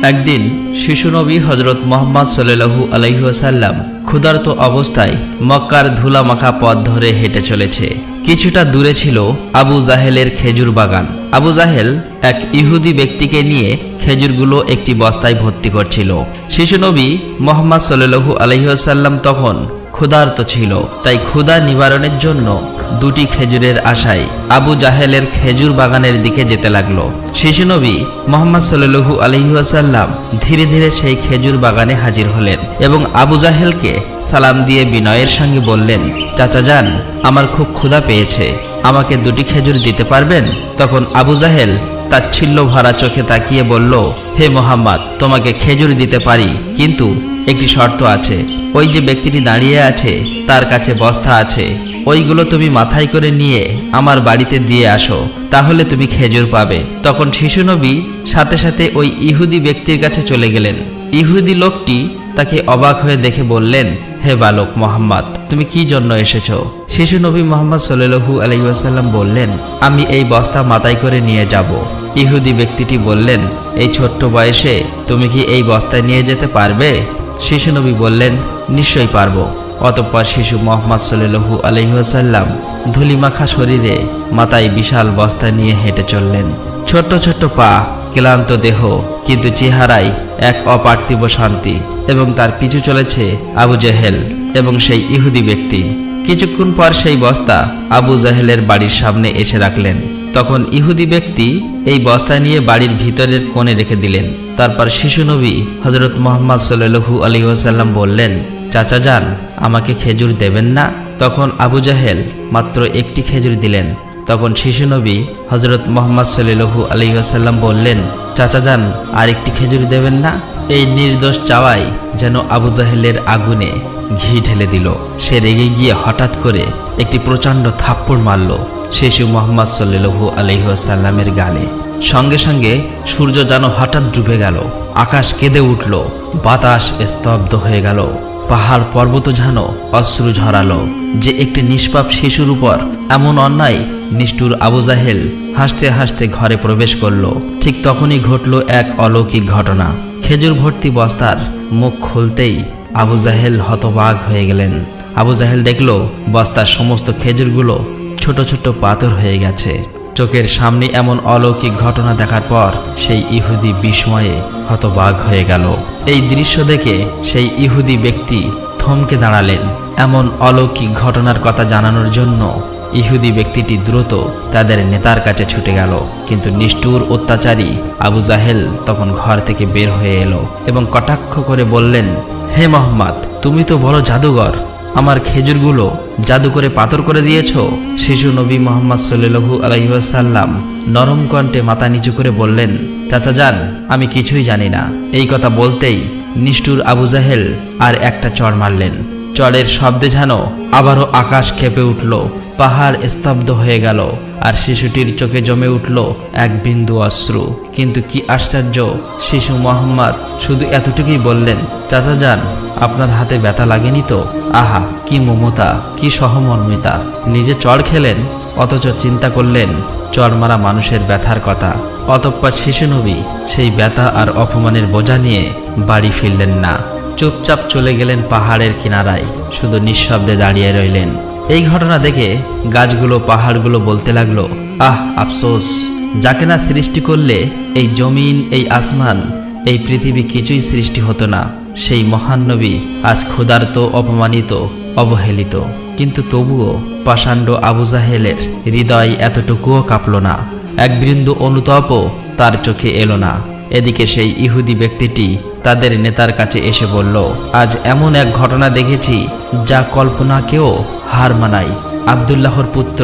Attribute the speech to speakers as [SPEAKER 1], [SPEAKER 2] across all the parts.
[SPEAKER 1] একদিন শিশু নবী হজরত মুহাম্মদ সাল্লাল্লাহু আলাইহি ওয়াসাল্লাম ক্ষুধার্ত অবস্থায় মক্কার ধুলামাখা পথ ধরে হেঁটে চলেছে। কিছুটা দূরে ছিল আবু জাহেলের খেজুর বাগান। আবু জাহেল এক ইহুদি ব্যক্তিকে নিয়ে খেজুরগুলো একটি বস্তায় ভর্তি করছিল। শিশু নবী মুহাম্মদ সাল্লাল্লাহু আলাইহি ওয়াসাল্লাম তখন ক্ষুধার্ত ছিল, তাই ক্ষুধা নিবারণের জন্য দুটি খেজুরের আশায় আবু জাহেলের খেজুর বাগানের দিকে যেতে লাগলো। শিশু নবী মুহাম্মদ সাল্লাল্লাহু আলাইহি ওয়াসাল্লাম ধীরে ধীরে সেই খেজুর বাগানে হাজির হলেন এবং আবু জাহেলকে সালাম দিয়ে বিনয়ের সঙ্গে বললেন, চাচা যান, আমার খুব ক্ষুধা পেয়েছে, আমাকে দুটি খেজুর দিতে পারবেন? তখন আবু জাহেল তাচ্ছিল্য ভরা চোখে তাকিয়ে বলল, হে মুহাম্মদ, তোমাকে খেজুর দিতে পারি, কিন্তু একটি শর্ত আছে। ওই যে ব্যক্তিটি দাঁড়িয়ে আছে তার কাছে বস্তা আছে, ওইগুলো তুমি মাথায় করে নিয়ে আমার বাড়িতে দিয়ে আসো, তাহলে তুমি খেজুর পাবে। তখন শিশু নবী সাথে সাথে ওই ইহুদি ব্যক্তির কাছে চলে গেলেন। ইহুদি লোকটি তাকে অবাক হয়ে দেখে বললেন, হে বালক মুহাম্মদ, তুমি কি জন্য এসেছো? শিশু নবী মুহাম্মদ সাল্লাল্লাহু আলাইহি ওয়াসাল্লাম বললেন, আমি এই বস্তা মাথায় করে নিয়ে যাব। ইহুদি ব্যক্তিটি বললেন, এই ছোট্ট বয়সে তুমি কি এই বস্তায় নিয়ে যেতে পারবে? শিশু নবী বললেন, নিশ্চয়ই পারবো। অতঃপর শিশু মুহাম্মদ সাল্লাল্লাহু আলাইহি ওয়াসাল্লাম ধুলিমাখা শরীরে মাথায় বিশাল বস্তা নিয়ে হেঁটে চললেন। ছোট্ট ছোট্ট পা, ক্লান্ত দেহ, কিন্তু চেহারায় এক অপার্থিব শান্তি। এবং তার পিছু চলেছে আবু জাহেল এবং সেই ইহুদি ব্যক্তি। কিছুক্ষণ পর সেই বস্তা আবু জাহেলের বাড়ির সামনে এসে রাখলেন। তখন ইহুদি ব্যক্তি এই বস্তা নিয়ে বাড়ির ভিতরের কোণে রেখে দিলেন। তারপর শিশু নবী হজরত মুহাম্মদ সাল্লাল্লাহু আলাইহি ওয়াসাল্লাম বললেন, চাচা যান, আমাকে খেজুর দেবেন না? তখন আবু জাহেল মাত্র একটি খেজুর দিলেন। তখন শিশু নবী হজরত মুহাম্মদ সাল্লাল্লাহু আলাইহি ওয়াসাল্লাম বললেন, চাচা যান, আর একটি খেজুর দেবেন না? এই নির্দোষ চাওয়াই যেন আবু জাহেলের আগুনে ঘি ঢেলে দিল। সে রেগে গিয়ে হঠাৎ করে একটি প্রচণ্ড থাপ্পড় মারল শিশু মুহাম্মদ সাল্লাল্লাহু আলাইহি ওয়াসাল্লামের গালে। সঙ্গে সঙ্গে সূর্য যেন হঠাৎ ডুবে গেল, আকাশ কেঁদে উঠল, বাতাস স্তব্ধ হয়ে গেল, পাহাড় পর্বত যেন অশ্রু ঝরালো। যে একটি নিষ্পাপ শিশুর উপর এমন অন্যায়! নিষ্ঠুর আবু জাহেল হাসতে হাসতে ঘরে প্রবেশ করল। ঠিক তখনই ঘটল এক অলৌকিক ঘটনা। খেজুর ভর্তি বস্তার মুখ খুলতেই আবু জাহেল হতবাক হয়ে গেলেন। আবু জাহেল দেখল বস্তার সমস্ত খেজুরগুলো ছোট ছোট পাথর হয়ে গেছে। চোখের সামনে এমন অলৌকিক ঘটনা দেখার পর সেই ইহুদি বিস্ময়ে হতবাক হয়ে গেল। এই দৃশ্য দেখে সেই ইহুদি ব্যক্তি থমকে দাঁড়ালেন। এমন অলৌকিক ঘটনার কথা জানানোর জন্য ইহুদি ব্যক্তিটি দ্রুত তাদের নেতার কাছে ছুটে গেল। কিন্তু নিষ্ঠুর অত্যাচারী আবু জাহেল তখন ঘর থেকে বের হয়ে এলো এবং কটাক্ষ করে বললেন, হে মুহাম্মদ, তুমি তো বড় জাদুঘর, আমার খেজুরগুলো জাদু করে পাথর করে দিয়েছ। শিশু নবী মুহাম্মদ সাল্লাল্লাহু আলাইহি ওয়াসাল্লাম নরম কণ্ঠে মাথা নিচু করে বললেন, চাচা যান, আমি কিছুই জানি না। এই কথা বলতেই নিষ্ঠুর আবু জাহেল আর একটা চড় মারলেন। চড়ের শব্দে যেন আবারও আকাশ কেঁপে উঠল, পাহাড় স্তব্ধ হয়ে গেল, আর শিশুটির চোখে জমে উঠল এক বিন্দু অশ্রু। কিন্তু কি আশ্চর্য, শিশু মুহাম্মদ শুধু এতটুকুই বললেন, চাচা যান, আপনার হাতে ব্যথা লাগেনি তো? আহা, কি মমতা, কি সহমর্মিতা! নিজে চড় খেলেন, অথচ চিন্তা করলেন চড় মারা মানুষের ব্যথার কথা। অতঃপর শিশু নবী সেই ব্যথা আর অপমানের বোঝা নিয়ে বাড়ি ফিরলেন না। চুপচাপ চলে গেলেন পাহাড়ের কিনারায়, শুধু নিঃশব্দে দাঁড়িয়ে রইলেন। এই ঘটনা দেখে গাছগুলো, পাহাড়গুলো বলতে লাগলো, আহ আফসোস, যাকে না সৃষ্টি করলে এই জমিন, এই আসমান, এই পৃথিবী কিছুই সৃষ্টি হতো না। সেই মহান নবী আজ ক্ষুধার্ত, অপমানিত, অবহেলিত। কিন্তু তবুও পাষাণ্ড আবু জাহেলের হৃদয় এতটুকুও কাঁপল না, এক বিন্দু অনুতাপও তার চোখে এলো না। এদিকে সেই ইহুদি ব্যক্তিটি তাদের নেতার কাছে এসে বলল, আজ এমন এক ঘটনা দেখেছি যা কল্পনাকেও হার মানায়। আব্দুল্লাহর পুত্র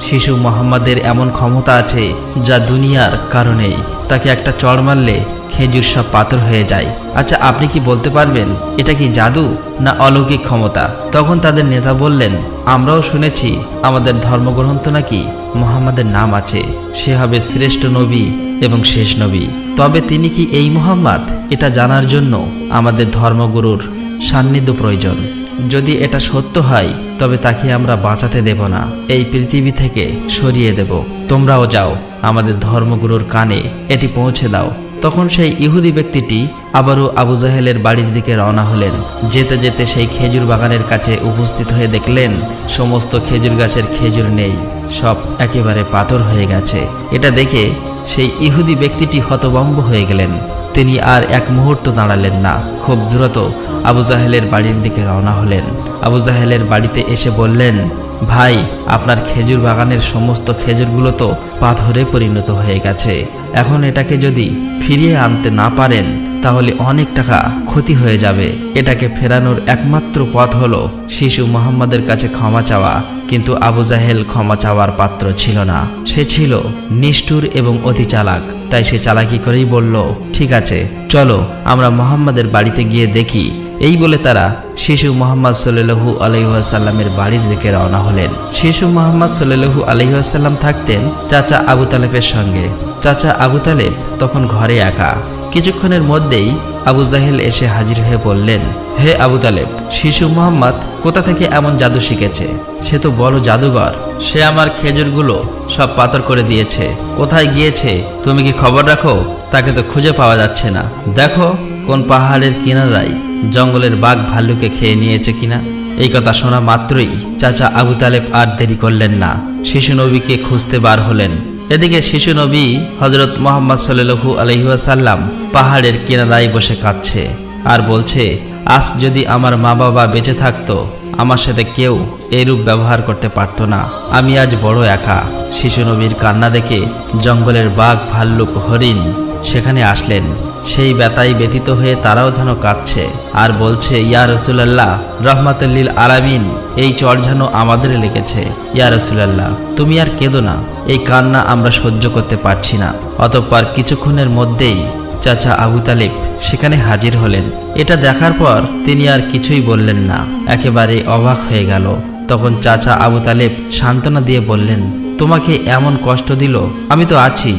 [SPEAKER 1] শিশু মুহাম্মাদের এমন ক্ষমতা আছে যা দুনিয়ার কারণেই। তাকে একটা চড় মারলে খেজুর সব পাথর হয়ে যায়। আচ্ছা, আপনি কি বলতে পারবেন এটা কি জাদু না অলৌকিক ক্ষমতা? তখন তাদের নেতা বললেন, আমরাও শুনেছি আমাদের ধর্মগ্রন্থ নাকি মুহাম্মাদের নাম আছে, সে হবে শ্রেষ্ঠ নবী এবং শেষ নবী। তবে তিনি কি এই মুহাম্মদ, এটা জানার জন্য আমাদের ধর্মগুরুর সান্নিধ্য প্রয়োজন। যদি এটা সত্য হয় তবে তাকে আমরা বাঁচাতে দেব না, এই পৃথিবী থেকে সরিয়ে দেব। তোমরাও যাও, আমাদের ধর্মগুরুর কানে এটি পৌঁছে দাও। তখন সেই ইহুদি ব্যক্তিটি আবারও আবু জাহেলের বাড়ির দিকে রওনা হলেন। যেতে যেতে সেই খেজুর বাগানের কাছে উপস্থিত হয়ে দেখলেন সমস্ত খেজুর গাছের খেজুর নেই, সব একেবারে পাথর হয়ে গেছে। এটা দেখে সেই ইহুদি ব্যক্তিটি হতভম্ব হয়ে গেলেন। তিনি আর এক মুহূর্ত দাঁড়ালেন না, খুব দ্রুত আবু জাহেলের বাড়ির দিকে রওনা হলেন। আবু জাহেলের বাড়িতে এসে বললেন, ভাই, আপনার খেজুর বাগানের সমস্ত খেজুরগুলো তো পাথরে পরিণত হয়ে গেছে। এখন এটাকে যদি ফিরিয়ে আনতে না পারেন তাহলে অনেক টাকা ক্ষতি হয়ে যাবে। এটাকে ফেরানোর একমাত্র পথ হলো শিশু মুহাম্মাদের কাছে ক্ষমা চাওয়া। কিন্তু আবু জাহেল ক্ষমা চাওয়ার পাত্র ছিল না। সে ছিল নিষ্ঠুর এবং অতি চালাক। তাই সে চালাকি করেই বলল, ঠিক আছে, চলো আমরা মুহাম্মাদের বাড়িতে গিয়ে দেখি। এই বলে তারা শিশু মুহাম্মদ সাল্লাল্লাহু আলাইহি ওয়াসাল্লামের বাড়ির দিকে রওনা হলেন। শিশু মুহাম্মদ সাল্লাল্লাহু আলাইহি ওয়াসাল্লাম থাকতেন চাচা আবু তালেবের সঙ্গে। চাচা আবু তালেব তখন ঘরে একা। কিছুক্ষণের মধ্যেই আবু জাহেল এসে হাজির হয়ে বললেন, হে আবু তালেব, শিশু মুহাম্মদ কোথা থেকে এমন জাদু শিখেছে? সে তো বড় জাদুঘর। সে আমার খেজুরগুলো সব পাথর করে দিয়েছে। কোথায় গিয়েছে তুমি কি খবর রাখো? তাকে তো খুঁজে পাওয়া যাচ্ছে না। দেখো কোন পাহাড়ের কিনারায় জঙ্গলের বাঘ ভাল্লুকে খেয়ে নিয়েছে কিনা। এই কথা শোনা মাত্রই চাচা আবু তালেব আর দেরি করলেন না, শিশু নবীকে খুঁজতে বার হলেন। এদিকে শিশু নবী হযরত মুহাম্মদ সাল্লাল্লাহু আলাইহি ওয়াসাল্লাম পাহাড়ের কিনারায় বসে কাঁদছে আর বলছে, আজ যদি আমার মা বাবা বেঁচে থাকতো আমার সাথে কেউ এরূপ ব্যবহার করতে পারত না। আমি আজ বড় একা। শিশু নবীর কান্না দেখে জঙ্গলের বাঘ ভাল্লুক হরিণ সেখানে আসলেন। সেই ব্যথায় ব্যতীত হয়ে তারাও যেন কাঁদছে আর বলছে, ইয়া রাসূলুল্লাহ, রাহমাতুল লিল আলামিন, এই চর যেন আমাদের লেগেছে। ইয়া রাসূলুল্লাহ, তুমি আর কেঁদো না, এই কান্না আমরা সহ্য করতে পারছি না। অতঃপর কিছুক্ষণের মধ্যেই চাচা আবু তালেব সেখানে হাজির হলেন। এটা দেখার পর তিনি আর কিছুই বললেন না, একেবারে অবাক হয়ে গেল। তখন চাচা আবু তালেব সান্ত্বনা দিয়ে বললেন, তোমাকে এমন কষ্ট দিল, আমি তো আছি।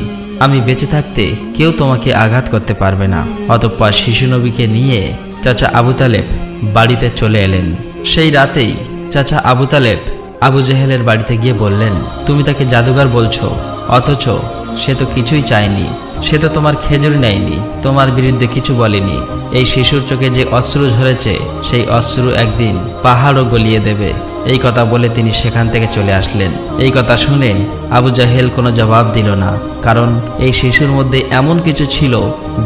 [SPEAKER 1] আমি বেঁচে থাকতে কেউ তোমাকে আঘাত করতে পারবে না। অতঃপর শিশু নবীকে নিয়ে চাচা আবু তালেব বাড়িতে চলে এলেন। সেই রাতেই চাচা আবু তালেব আবু জাহেলের বাড়িতে গিয়ে বললেন, তুমি তাকে জাদুঘর বলছো, অথচ সে তো কিছুই চায়নি। সে তো তোমার খেজুর নেয়নি, তোমার বিরুদ্ধে কিছু বলেনি। এই শিশুর চোখে যে অশ্রু ঝরেছে সেই অশ্রু একদিন পাহাড়ও গলিয়ে দেবে। এই কথা বলে তিনি সেখান থেকে চলে আসলেন। এই কথা শুনে আবু জাহেল কোনো জবাব দিল না, কারণ এই শিশুর মধ্যে এমন কিছু ছিল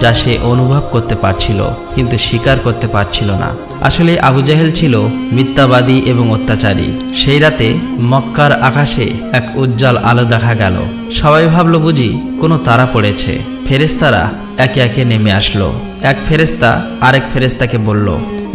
[SPEAKER 1] যা সে অনুভব করতে পারছিল কিন্তু স্বীকার করতে পারছিল না। আসলে আবু জাহেল ছিল মিথ্যাবাদী এবং অত্যাচারী। সেই রাতে মক্কার আকাশে এক উজ্জ্বল আলো দেখা গেল। সবাই ভাবল বুঝি কোনো তারা পড়েছে। ফেরেশতারা একে একে নেমে আসলো। এক ফেরেশতা আরেক ফেরেশতাকে বলল,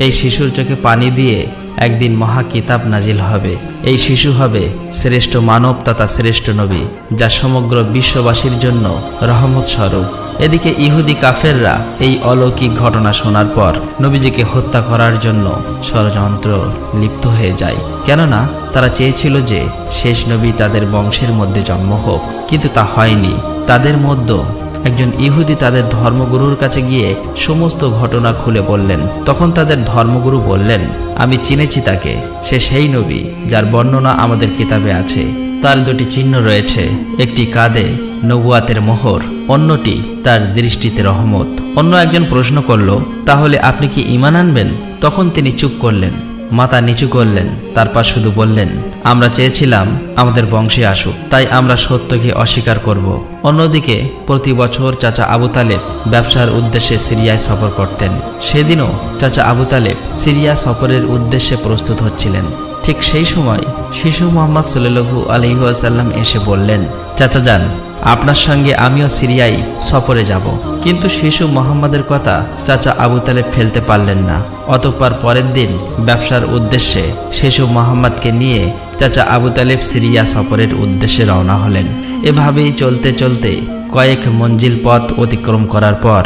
[SPEAKER 1] এই শিশুর চোখে পানি দিয়ে একদিন মহা কিতাব নাজিল হবে। এই শিশু হবে শ্রেষ্ঠ মানব তথা শ্রেষ্ঠ নবী, যা সমগ্র বিশ্ববাসীর জন্য রহমত স্বরূপ। এদিকে ইহুদি কাফেররা এই অলৌকিক ঘটনা শোনার পর নবীজিকে হত্যা করার জন্য ষড়যন্ত্র লিপ্ত হয়ে যায়। কেননা তারা চেয়েছিল যে শেষ নবী তাদের বংশের মধ্যে জন্ম হোক, কিন্তু তা হয়নি। তাদের মধ্যে একজন ইহুদি তাদের ধর্মগুরুর কাছে গিয়ে সমস্ত ঘটনা খুলে বললেন। তখন তাদের ধর্মগুরু বললেন, আমি চিনেছি তাকে, সে সেই নবী যার বর্ণনা আমাদের কিতাবে আছে। তার দুটি চিহ্ন রয়েছে, একটি কাঁধে নবুয়াতের মোহর, অন্যটি তার দৃষ্টিতে রহমত। অন্য একজন প্রশ্ন করল, তাহলে আপনি কি ঈমান আনবেন? তখন তিনি চুপ করলেন, মাথা নিচু করলেন, তারপর শুধু বললেন, আমরা চেয়েছিলাম আমাদের বংশে আসুক, তাই আমরা সত্যকে অস্বীকার করব। অন্যদিকে প্রতি বছর চাচা আবু তালেব ব্যবসার উদ্দেশ্যে সিরিয়ায় সফর করতেন। সেদিনও চাচা আবু তালেব সিরিয়া সফরের উদ্দেশ্যে প্রস্তুত হচ্ছিলেন। ঠিক সেই সময় শিশু মুহাম্মদ সাল্লাল্লাহু আলাইহি ওয়াসাল্লাম এসে বললেন, চাচা যান, আপনার সঙ্গে আমিও সিরিয়ায় সফরে যাব। কিন্তু শিশু মুহাম্মাদের কথা চাচা আবু তালেব ফেলতে পারলেন না। অতঃপর পরের দিন ব্যবসার উদ্দেশ্যে শিশু মুহাম্মাদকে নিয়ে চাচা আবু তালেব সিরিয়া সফরের উদ্দেশ্যে রওনা হলেন। এভাবেই চলতে চলতে কয়েক মঞ্জিল পথ অতিক্রম করার পর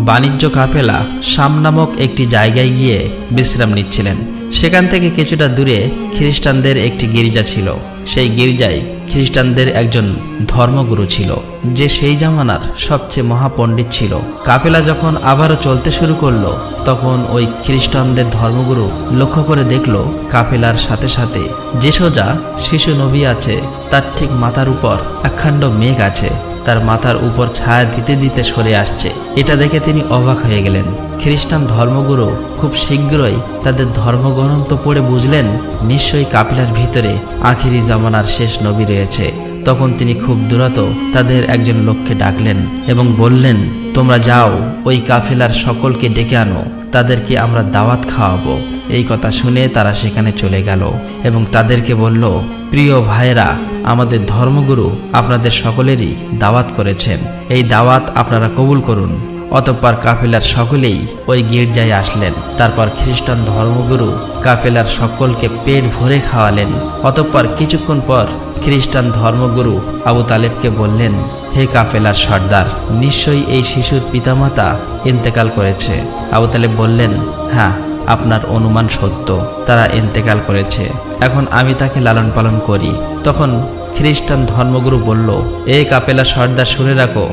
[SPEAKER 1] বাণিজ্য কাফেলা শাম নামক একটি জায়গায় গিয়ে বিশ্রাম নিচ্ছিলেন। সেখান থেকে কিছুটা দূরে খ্রিস্টানদের একটি গির্জা ছিল। সেই গির্জায় খ্রিস্টানদের একজন ধর্মগুরু ছিল, যে সেই জামানার সবচেয়ে মহাপণ্ডিত ছিল। কাফেলা যখন আবারও চলতে শুরু করলো, তখন ওই খ্রিস্টানদের ধর্মগুরু লক্ষ্য করে দেখল কাফেলার সাথে সাথে যে সোজা শিশু নবী আছে তার ঠিক মাথার উপর একখণ্ড মেঘ আছে। তার মাথার উপর ছায়া দিতে দিতে সরে আসছে। এটা দেখে তিনি অবাক হয়ে গেলেন। খ্রিস্টান ধর্মগুরু খুব শীঘ্রই তাদের ধর্মগ্রন্থ পড়ে বুঝলেন নিশ্চয়ই কাফিলার ভিতরে আখিরি জামানার শেষ নবী রয়েছে। তখন তিনি খুব দ্রুত তাদের একজন লোককে ডাকলেন এবং বললেন, তোমরা যাও, ওই কাফেলার সকলকে ডেকে আনো, তাদেরকে আমরা দাওয়াত খাওয়াবো। এই কথা শুনে তারা সেখানে চলে গেল এবং তাদেরকে বলল, প্রিয় ভাইরা, আমাদের ধর্মগুরু আপনাদের সকলেরই দাওয়াত করেছেন, এই দাওয়াত আপনারা কবুল করুন। অতঃপর কাফেলার সকলেই ওই গির্জায় আসলেন। তারপর খ্রিস্টান ধর্মগুরু কাফেলার সকলকে পেট ভরে খাওয়ালেন। অতঃপর কিছুক্ষণ পর খ্রিস্টান ধর্মগুরু আবু তালেবকে বললেন, হে কাফেলার সর্দার, নিশ্চয়ই এই শিশুর পিতামাতা ইন্তেকাল করেছে। আবু তালেব বললেন, হ্যাঁ, আপনার অনুমান সত্য, তারা ইন্তেকাল করেছে। এখন আমি তাকে লালন পালন করি। তখন খ্রিস্টান ধর্মগুরু বলল, এই কাফেলার সর্দার, শুনে রাখো,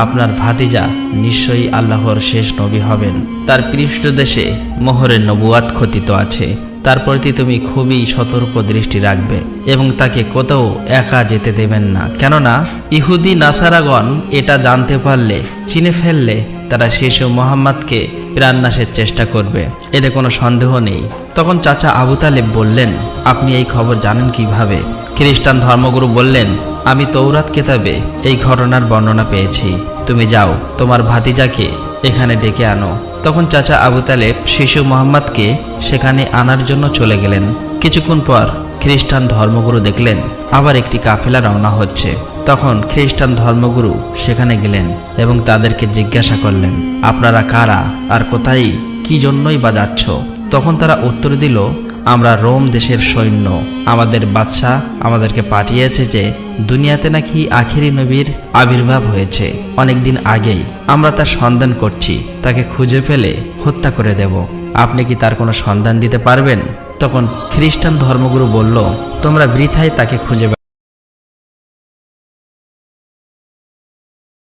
[SPEAKER 1] আপনার ভাতিজা নিশ্চয়ই আল্লাহর শেষ নবী হবেন। তার পৃষ্ঠদেশে মোহরের নবুয়াত খচিত আছে। তার প্রতি তুমি খুবই সতর্ক দৃষ্টি রাখবে এবং তাকে কোথাও একা যেতে দেবেন না। কেননা ইহুদি নাসারাগণ এটা জানতে পারলে, চিনে ফেললে, তারা শিশু মোহাম্মদকে প্রাণনাশের চেষ্টা করবে, এতে কোনো সন্দেহ নেই। তখন চাচা আবু তালেব বললেন, আপনি এই খবর জানেন কিভাবে? খ্রিস্টান ধর্মগুরু বললেন, আমি তৌরাত কিতাবে এই ঘটনার বর্ণনা পেয়েছি। তুমি যাও, তোমার ভাতিজাকে এখানে ডেকে আনো। তখন চাচা আবু তালেব শিশু মোহাম্মদকে সেখানে আনার জন্য চলে গেলেন। কিছুক্ষণ পর খ্রিস্টান ধর্মগুরু দেখলেন আবার একটি কাফেলা রওনা হচ্ছে। তখন খ্রিস্টান ধর্মগুরু সেখানে গেলেন এবং তাদেরকে জিজ্ঞাসা করলেন, আপনারা কারা আর কোথায়, কি জন্যই বা যাচ্ছ? তখন তারা উত্তর দিল, আমরা রোম দেশের সৈন্য। আমাদের বাদশাহ আমাদেরকে পাঠিয়েছে যে দুনিয়াতে নাকি আখিরি নবীর আবির্ভাব হয়েছে অনেকদিন আগেই। আমরা তার সন্ধান করছি, তাকে খুঁজে ফেলে হত্যা করে দেব। আপনি কি তার কোনো সন্ধান দিতে পারবেন? তখন খ্রিস্টান ধর্মগুরু বলল, তোমরা বৃথাই তাকে খুঁজে